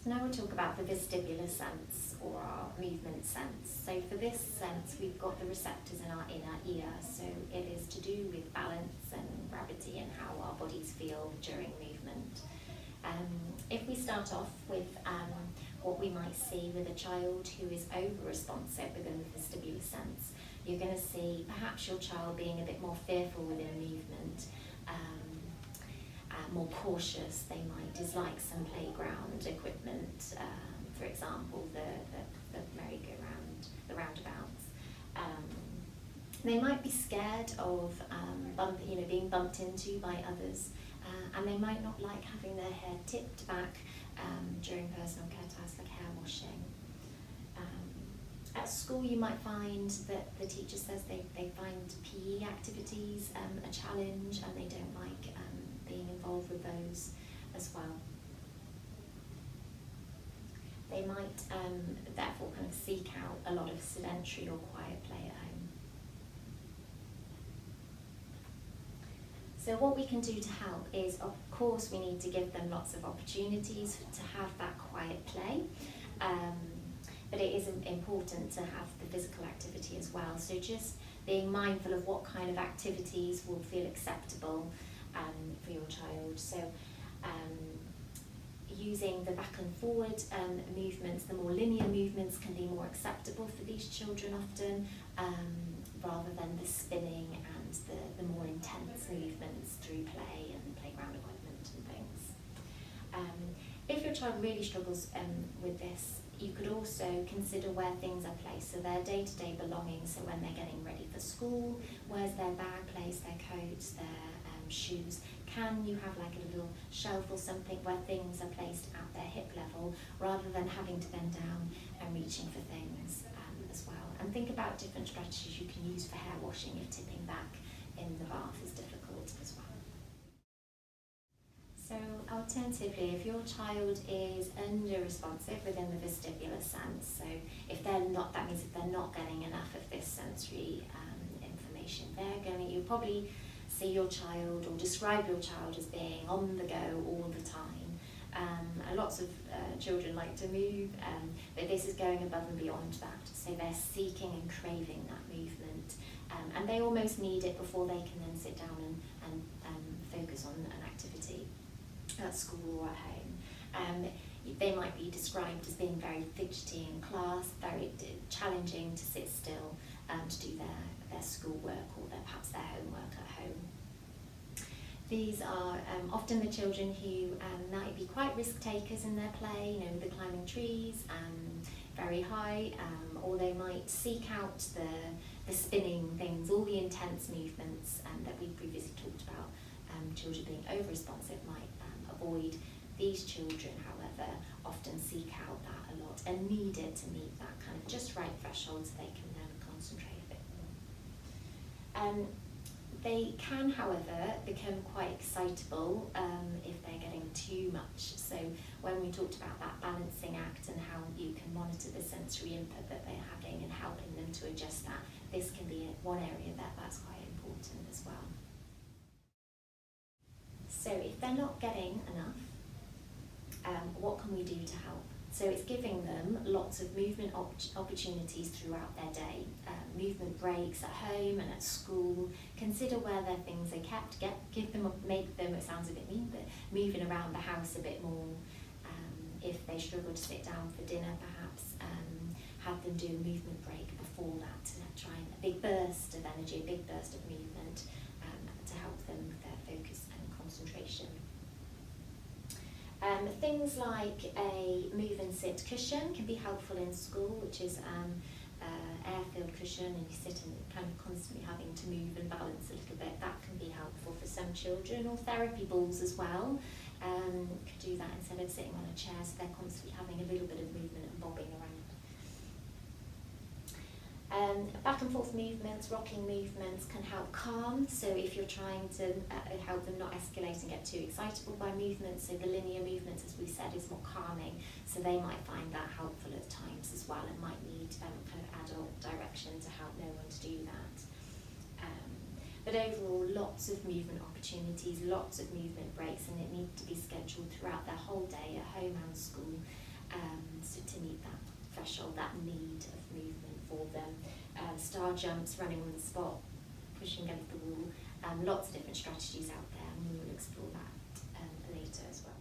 So now we'll talk about the vestibular sense, or our movement sense. So for this sense, we've got the receptors in our inner ear. So it is to do with balance and gravity and how our bodies feel during movement. If we start off with what we might see with a child who is over-responsive within the vestibular sense, you're going to see perhaps your child being a bit more fearful within movement, more cautious. They might dislike some playground equipment, for example, the merry-go-round, the roundabouts. They might be scared of being bumped into by others, and they might not like having their hair tipped back during personal care tasks like hair washing. At school, you might find that the teacher says they find PE activities a challenge, and they don't like being involved with those as well. They might therefore kind of seek out a lot of sedentary or quiet play at home. So what we can do to help is, of course, we need to give them lots of opportunities to have that quiet play. But it is important to have the physical activity as well. So just being mindful of what kind of activities will feel acceptable for your child. So using the back and forward movements, the more linear movements can be more acceptable for these children often, rather than the spinning and the more intense movements through play and playground equipment and things. If your child really struggles with this, you could also consider where things are placed, so their day-to-day belongings, so when they're getting ready for school, where's their bag placed, their coats, their shoes. Can you have like a little shelf or something where things are placed at their hip level, rather than having to bend down and reaching for things as well. And think about different strategies you can use for hair washing if tipping back in the bath is difficult as well. So alternatively, if your child is under-responsive within the vestibular sense, so if they're not, that means if they're not getting enough of this sensory information, you'll probably see your child or describe your child as being on the go all the time. And lots of children like to move, but this is going above and beyond that. So they're seeking and craving that movement, and they almost need it before they can then sit down and focus on an activity at school or at home. They might be described as being very fidgety in class, very challenging to sit still to do their schoolwork or perhaps their homework at home. These are often the children who might be quite risk takers in their play, the climbing trees very high, or they might seek out the spinning things, all the intense movements that we previously talked about. Children being over-responsive might avoid. These children, however, often seek out that a lot and need it to meet that kind of just right threshold so they can concentrate a bit more. They can, however, become quite excitable if they're getting too much. So when we talked about that balancing act and how you can monitor the sensory input that they're having and helping them to adjust that, this can be one area that's quite important as well. So if they're not getting enough, what can we do to help? So it's giving them lots of movement opportunities throughout their day, movement breaks at home and at school. Consider where their things are kept. Make them, it sounds a bit mean, but moving around the house a bit more. If they struggle to sit down for dinner, perhaps have them do a movement break before that, try a big burst of energy, a big burst of movement to help them with their focus and concentration. Things like a move and sit cushion can be helpful in school, which is air-filled cushion, and you sit and kind of constantly having to move and balance a little bit. That can be helpful for some children, or therapy balls as well. Could do that instead of sitting on a chair, so they're constantly having a little bit of movement and bobbing around. Back and forth movements, rocking movements can help calm. So if you're trying to help them not escalate and get too excitable by movements, so the linear movements, as we said, is more calming. So they might find that helpful at times as well, and might need kind of adult direction to help know when to do that. But overall, lots of movement opportunities, lots of movement breaks, and it needs to be scheduled throughout their whole day at home and school. so to meet that threshold, that need of movement for them. Star jumps, running on the spot, pushing against the wall, lots of different strategies out there, and we will explore that later as well.